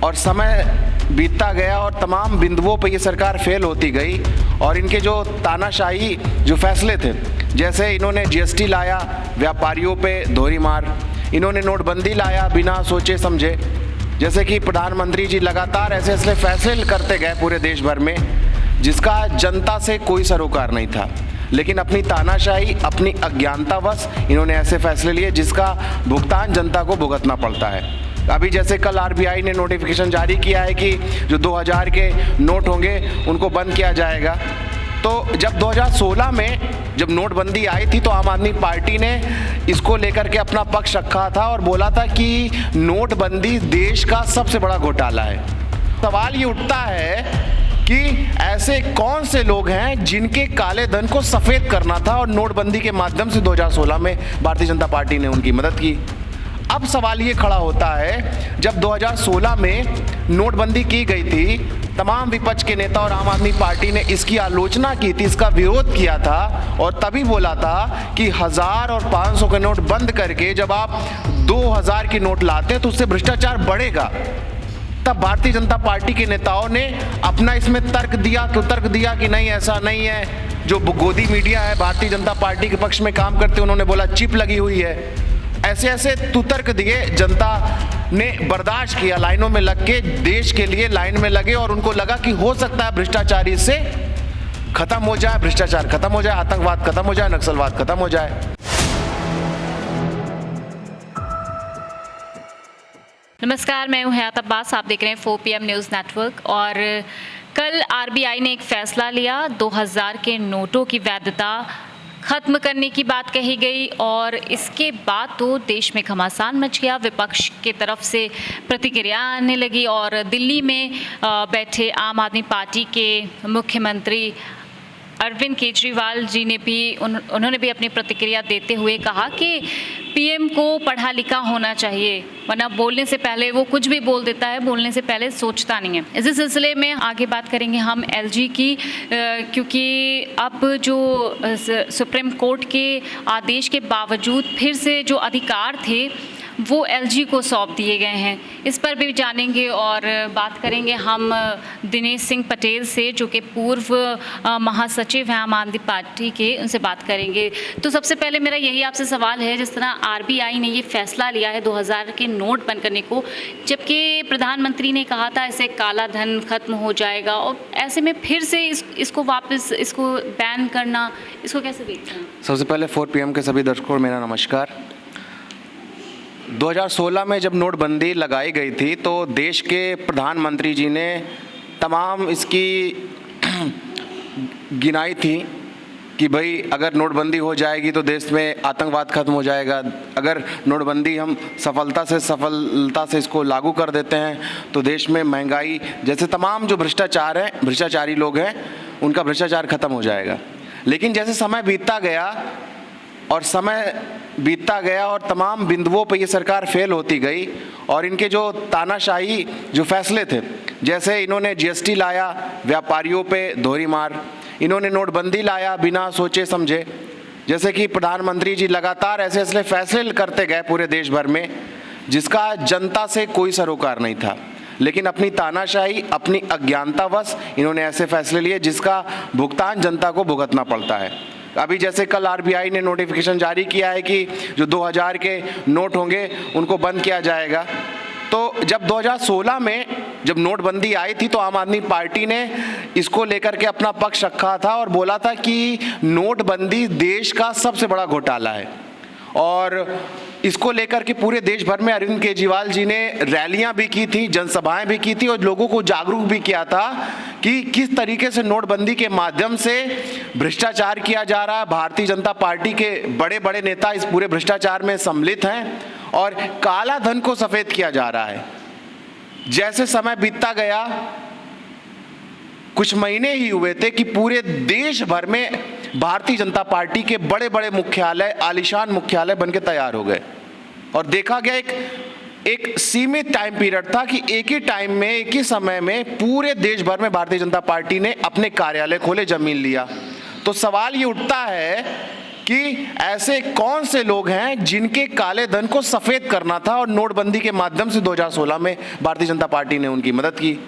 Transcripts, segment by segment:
और समय बीतता गया और तमाम बिंदुओं पर ये सरकार फेल होती गई और इनके जो तानाशाही जो फैसले थे, जैसे इन्होंने जीएसटी लाया व्यापारियों पे दोहरी मार, इन्होंने नोटबंदी लाया बिना सोचे समझे, जैसे कि प्रधानमंत्री जी लगातार ऐसे ऐसे फैसले करते गए पूरे देश भर में जिसका जनता से कोई सरोकार नहीं था, लेकिन अपनी तानाशाही अपनी अज्ञानतावश इन्होंने ऐसे फैसले लिए जिसका भुगतान जनता को भुगतना पड़ता है। अभी जैसे कल आरबीआई ने नोटिफिकेशन जारी किया है कि जो 2000 के नोट होंगे उनको बंद किया जाएगा। तो जब 2016 में जब नोटबंदी आई थी तो आम आदमी पार्टी ने इसको लेकर के अपना पक्ष रखा था और बोला था कि नोटबंदी देश का सबसे बड़ा घोटाला है। सवाल ये उठता है कि ऐसे कौन से लोग हैं जिनके काले धन को सफ़ेद करना था और नोटबंदी के माध्यम से 2016 में भारतीय जनता पार्टी ने उनकी मदद की। अब सवाल ये खड़ा होता है, जब 2016 में नोटबंदी की गई थी, तमाम विपक्ष के नेता और आम आदमी पार्टी ने इसकी आलोचना की थी, इसका विरोध किया था और तभी बोला था कि 1000 और 500 के नोट बंद करके जब आप 2000 के नोट लाते हैं तो उससे भ्रष्टाचार बढ़ेगा। तब भारतीय जनता पार्टी के नेताओं ने अपना इसमें तर्क दिया कि नहीं, ऐसा नहीं है। जो गोदी मीडिया है भारतीय जनता पार्टी के पक्ष में काम करते, उन्होंने बोला चिप लगी हुई है। ऐसे ऐसे तर्क दिए, जनता ने बर्दाश्त किया, लाइनों में लग के देश के लिए लाइन में लगे और उनको लगा कि हो सकता है भ्रष्टाचार इससे खत्म हो जाए, भ्रष्टाचार खत्म हो जाए, आतंकवाद खत्म हो जाए, नक्सलवाद खत्म हो जाए। नमस्कार, मैं हूं हयात अब्बास, आप देख रहे हैं 4 PM न्यूज़ नेटवर्क। और कल आरबीआई ने एक फैसला लिया, 2000 के नोटों की वैधता खत्म करने की बात कही गई और इसके बाद तो देश में घमासान मच गया। विपक्ष की तरफ से प्रतिक्रिया आने लगी और दिल्ली में बैठे आम आदमी पार्टी के मुख्यमंत्री अरविंद केजरीवाल जी ने भी उन्होंने भी अपनी प्रतिक्रिया देते हुए कहा कि पीएम को पढ़ा लिखा होना चाहिए, वरना बोलने से पहले वो कुछ भी बोल देता है, बोलने से पहले सोचता नहीं है। इसी सिलसिले में आगे बात करेंगे हम एलजी की, क्योंकि अब जो सुप्रीम कोर्ट के आदेश के बावजूद फिर से जो अधिकार थे वो एलजी को सौंप दिए गए हैं। इस पर भी जानेंगे और बात करेंगे हम दिनेश सिंह पटेल से, जो कि पूर्व महासचिव हैं आम आदमी पार्टी के, उनसे बात करेंगे। तो सबसे पहले मेरा यही आपसे सवाल है, जिस तरह आरबीआई ने ये फैसला लिया है 2000 के नोट बंद करने को, जबकि प्रधानमंत्री ने कहा था इससे काला धन खत्म हो जाएगा, और ऐसे में फिर से इसको वापस इसको बैन करना, इसको कैसे देखते हैं? सबसे पहले 4 PM के सभी दर्शकों को मेरा नमस्कार। 2016 में जब नोटबंदी लगाई गई थी तो देश के प्रधानमंत्री जी ने तमाम इसकी गिनाई थी कि भाई अगर नोटबंदी हो जाएगी तो देश में आतंकवाद खत्म हो जाएगा, अगर नोटबंदी हम सफलता से इसको लागू कर देते हैं तो देश में महंगाई जैसे तमाम जो भ्रष्टाचारी लोग हैं उनका भ्रष्टाचार खत्म हो जाएगा। लेकिन जैसे समय बीतता गया और तमाम बिंदुओं पर ये सरकार फेल होती गई और इनके जो तानाशाही जो फैसले थे, जैसे इन्होंने जीएसटी लाया व्यापारियों पे दोहरी मार, इन्होंने नोटबंदी लाया बिना सोचे समझे, जैसे कि प्रधानमंत्री जी लगातार ऐसे ऐसे फैसले करते गए पूरे देश भर में जिसका जनता से कोई सरोकार नहीं था, लेकिन अपनी तानाशाही अपनी अज्ञानतावश इन्होंने ऐसे फैसले लिए जिसका भुगतान जनता को भुगतना पड़ता है। अभी जैसे कल आरबीआई ने नोटिफिकेशन जारी किया है कि जो 2000 के नोट होंगे उनको बंद किया जाएगा। तो जब 2016 में जब नोटबंदी आई थी तो आम आदमी पार्टी ने इसको लेकर के अपना पक्ष रखा था और बोला था कि नोटबंदी देश का सबसे बड़ा घोटाला है, और इसको लेकर के पूरे देश भर में अरविंद केजरीवाल जी ने रैलियां भी की थी, जनसभाएं भी की थी और लोगों को जागरूक भी किया था कि किस तरीके से नोटबंदी के माध्यम से भ्रष्टाचार किया जा रहा है। भारतीय जनता पार्टी के बड़े बड़े नेता इस पूरे भ्रष्टाचार में सम्मिलित हैं और काला धन को सफेद किया जा रहा है। जैसे समय बीतता गया, कुछ महीने ही हुए थे कि पूरे देश भर में भारतीय जनता पार्टी के बड़े बड़े मुख्यालय, आलीशान मुख्यालय बनके तैयार हो गए और देखा गया एक सीमित टाइम पीरियड था कि एक ही टाइम में एक ही समय में पूरे देश भर में भारतीय जनता पार्टी ने अपने कार्यालय खोले, जमीन लिया। तो सवाल ये उठता है कि ऐसे कौन से लोग हैं जिनके काले धन को सफेद करना था और नोटबंदी के माध्यम से 2016 में भारतीय जनता पार्टी ने उनकी मदद की।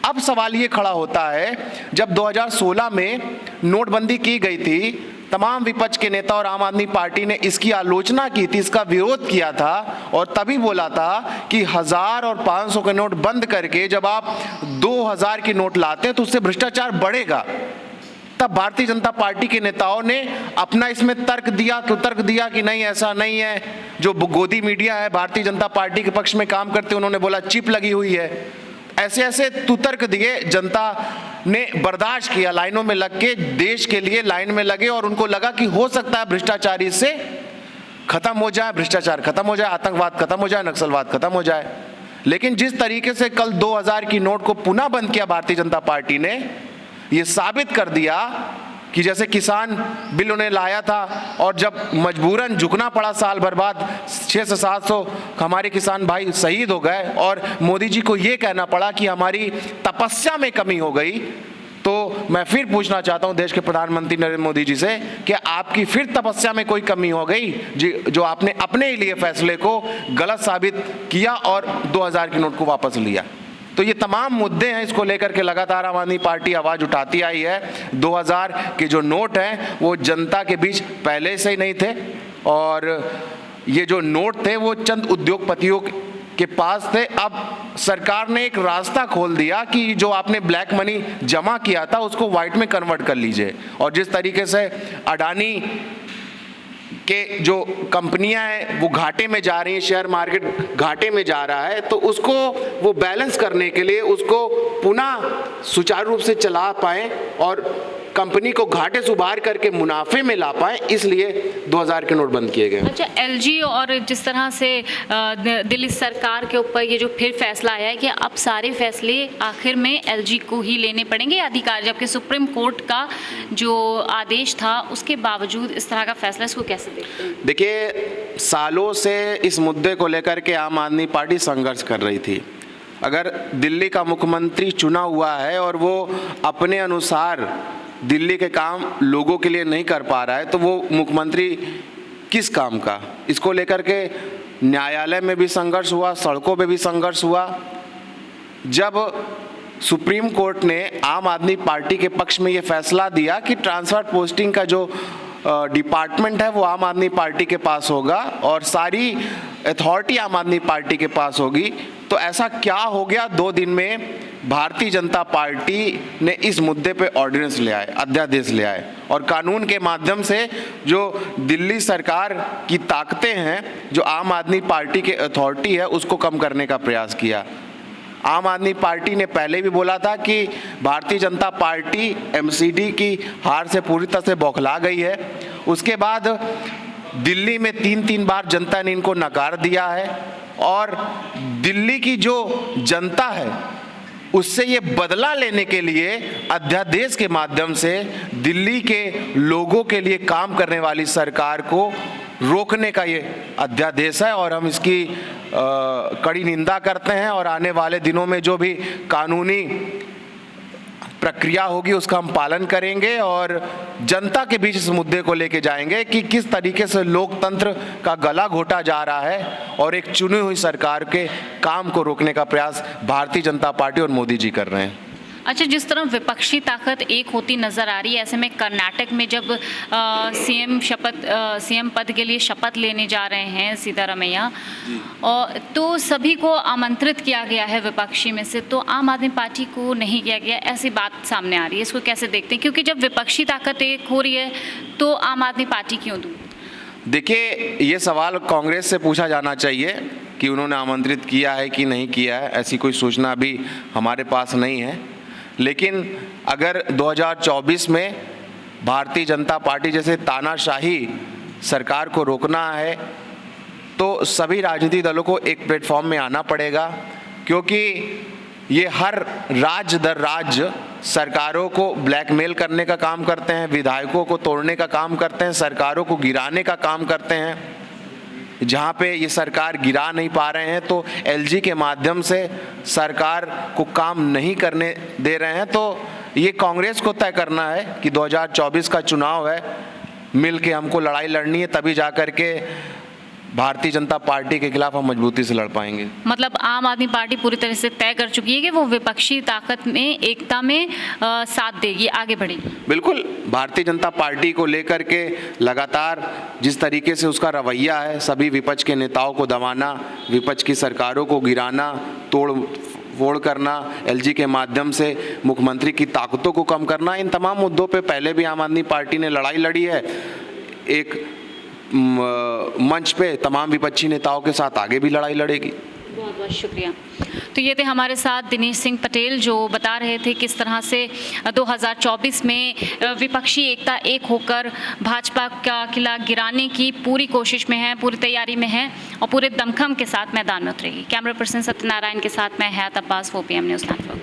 अब सवाल ये खड़ा होता है, जब 2016 में नोटबंदी की गई थी, तमाम विपक्ष के नेता और आम आदमी पार्टी ने इसकी आलोचना की थी, इसका विरोध किया था और तभी बोला था कि 1000 और 500 के नोट बंद करके जब आप 2000 के नोट लाते हैं तो उससे भ्रष्टाचार बढ़ेगा। तब भारतीय जनता पार्टी के नेताओं ने अपना इसमें तर्क दिया कि नहीं, ऐसा नहीं है। जो गोदी मीडिया है भारतीय जनता पार्टी के पक्ष में काम करते, उन्होंने बोला चिप लगी हुई है। ऐसे ऐसे तुतर्क दिए, जनता ने बर्दाश्त किया, लाइनों में लग के देश के लिए लाइन में लगे और उनको लगा कि हो सकता है भ्रष्टाचार इससे खत्म हो जाए, भ्रष्टाचार खत्म हो जाए, आतंकवाद खत्म हो जाए, नक्सलवाद खत्म हो जाए। लेकिन जिस तरीके से कल 2000 की नोट को पुनः बंद किया भारतीय जनता पार्टी ने, ये साबित कर दिया कि जैसे किसान बिल उन्हें लाया था और जब मजबूरन झुकना पड़ा साल भर बाद 600 से 700 हमारे किसान भाई शहीद हो गए और मोदी जी को ये कहना पड़ा कि हमारी तपस्या में कमी हो गई, तो मैं फिर पूछना चाहता हूं देश के प्रधानमंत्री नरेंद्र मोदी जी से कि आपकी फिर तपस्या में कोई कमी हो गई जो आपने अपने लिए फैसले को गलत साबित किया और 2000 की नोट को वापस लिया। तो ये तमाम मुद्दे हैं, इसको लेकर के लगातार आम आदमी पार्टी आवाज उठाती आई है। 2000 के जो नोट हैं वो जनता के बीच पहले से ही नहीं थे और ये जो नोट थे वो चंद उद्योगपतियों के पास थे। अब सरकार ने एक रास्ता खोल दिया कि जो आपने ब्लैक मनी जमा किया था उसको व्हाइट में कन्वर्ट कर लीजिए। और जिस तरीके से अडानी के जो कंपनियां हैं वो घाटे में जा रही हैं, शेयर मार्केट घाटे में जा रहा है, तो उसको वो बैलेंस करने के लिए उसको पुनः सुचारू रूप से चला पाएं और कंपनी को घाटे से उबार करके मुनाफे में ला पाएं, इसलिए 2000 के नोट बंद किए गए। अच्छा, एलजी और जिस तरह से दिल्ली सरकार के ऊपर ये जो फिर फैसला आया है कि अब सारे फैसले आखिर में एलजी को ही लेने पड़ेंगे अधिकार, जबकि सुप्रीम कोर्ट का जो आदेश था उसके बावजूद इस तरह का फैसला, इसको कैसे देखते हैं? देखिए, सालों से इस मुद्दे को लेकर के आम आदमी पार्टी संघर्ष कर रही थी। अगर दिल्ली का मुख्यमंत्री चुना हुआ है और वो अपने अनुसार दिल्ली के काम लोगों के लिए नहीं कर पा रहा है तो वो मुख्यमंत्री किस काम का? इसको लेकर के न्यायालय में भी संघर्ष हुआ, सड़कों पे भी संघर्ष हुआ। जब सुप्रीम कोर्ट ने आम आदमी पार्टी के पक्ष में ये फैसला दिया कि ट्रांसफर पोस्टिंग का जो डिपार्टमेंट है वो आम आदमी पार्टी के पास होगा और सारी अथॉरिटी आम आदमी पार्टी के पास होगी, तो ऐसा क्या हो गया? 2 दिन में भारतीय जनता पार्टी ने इस मुद्दे पे ऑर्डिनेंस ले आए, अध्यादेश ले आए और कानून के माध्यम से जो दिल्ली सरकार की ताकतें हैं, जो आम आदमी पार्टी के अथॉरिटी है, उसको कम करने का प्रयास किया। आम आदमी पार्टी ने पहले भी बोला था कि भारतीय जनता पार्टी एमसीडी की हार से पूरी तरह से बौखला गई है। उसके बाद दिल्ली में 3 बार जनता ने इनको नकार दिया है और दिल्ली की जो जनता है उससे ये बदला लेने के लिए अध्यादेश के माध्यम से दिल्ली के लोगों के लिए काम करने वाली सरकार को रोकने का ये अध्यादेश है और हम इसकी कड़ी निंदा करते हैं और आने वाले दिनों में जो भी कानूनी प्रक्रिया होगी उसका हम पालन करेंगे और जनता के बीच इस मुद्दे को लेके जाएंगे कि किस तरीके से लोकतंत्र का गला घोटा जा रहा है और एक चुनी हुई सरकार के काम को रोकने का प्रयास भारतीय जनता पार्टी और मोदी जी कर रहे हैं। अच्छा, जिस तरह विपक्षी ताकत एक होती नजर आ रही है, ऐसे में कर्नाटक में जब सीएम पद के लिए शपथ लेने जा रहे हैं सिद्धारमैया, तो सभी को आमंत्रित किया गया है विपक्षी में से, तो आम आदमी पार्टी को नहीं किया गया, ऐसी बात सामने आ रही है। इसको कैसे देखते हैं? क्योंकि जब विपक्षी ताकत एक हो रही है तो आम आदमी पार्टी क्यों दूर? देखिए, ये सवाल कांग्रेस से पूछा जाना चाहिए कि उन्होंने आमंत्रित किया है कि नहीं किया है। ऐसी कोई सूचना अभी हमारे पास नहीं है। लेकिन अगर 2024 में भारतीय जनता पार्टी जैसे तानाशाही सरकार को रोकना है तो सभी राजनीतिक दलों को एक प्लेटफॉर्म में आना पड़ेगा, क्योंकि ये हर राज्य दर राज्य सरकारों को ब्लैकमेल करने का काम करते हैं, विधायकों को तोड़ने का काम करते हैं, सरकारों को गिराने का काम करते हैं। जहाँ पे ये सरकार गिरा नहीं पा रहे हैं तो एलजी के माध्यम से सरकार को काम नहीं करने दे रहे हैं। तो ये कांग्रेस को तय करना है कि 2024 का चुनाव है, मिल के हमको लड़ाई लड़नी है, तभी जा कर के भारतीय जनता पार्टी के खिलाफ हम मजबूती से लड़ पाएंगे। मतलब आम आदमी पार्टी पूरी तरह से तय कर चुकी है कि वो विपक्षी ताकत में, एकता में साथ देगी, आगे बढ़ेगी। बिल्कुल, भारतीय जनता पार्टी को लेकर के लगातार जिस तरीके से उसका रवैया है, सभी विपक्ष के नेताओं को दबाना, विपक्ष की सरकारों को गिराना, तोड़ फोड़ करना, एलजी के माध्यम से मुख्यमंत्री की ताकतों को कम करना, इन तमाम मुद्दों पे पहले भी आम आदमी पार्टी ने लड़ाई लड़ी है। एक मंच पे तमाम विपक्षी नेताओं के साथ आगे भी लड़ाई लड़ेगी। बहुत बहुत शुक्रिया। तो ये थे हमारे साथ दिनेश सिंह पटेल, जो बता रहे थे किस तरह से 2024 में विपक्षी एकता एक होकर भाजपा का किला गिराने की पूरी कोशिश में है, पूरी तैयारी में है और पूरे दमखम के साथ मैदान में उतरेगी। कैमरा पर्सन सत्यनारायण के साथ मैं हयात अब्बास, 4PM न्यूज़ नेटवर्क।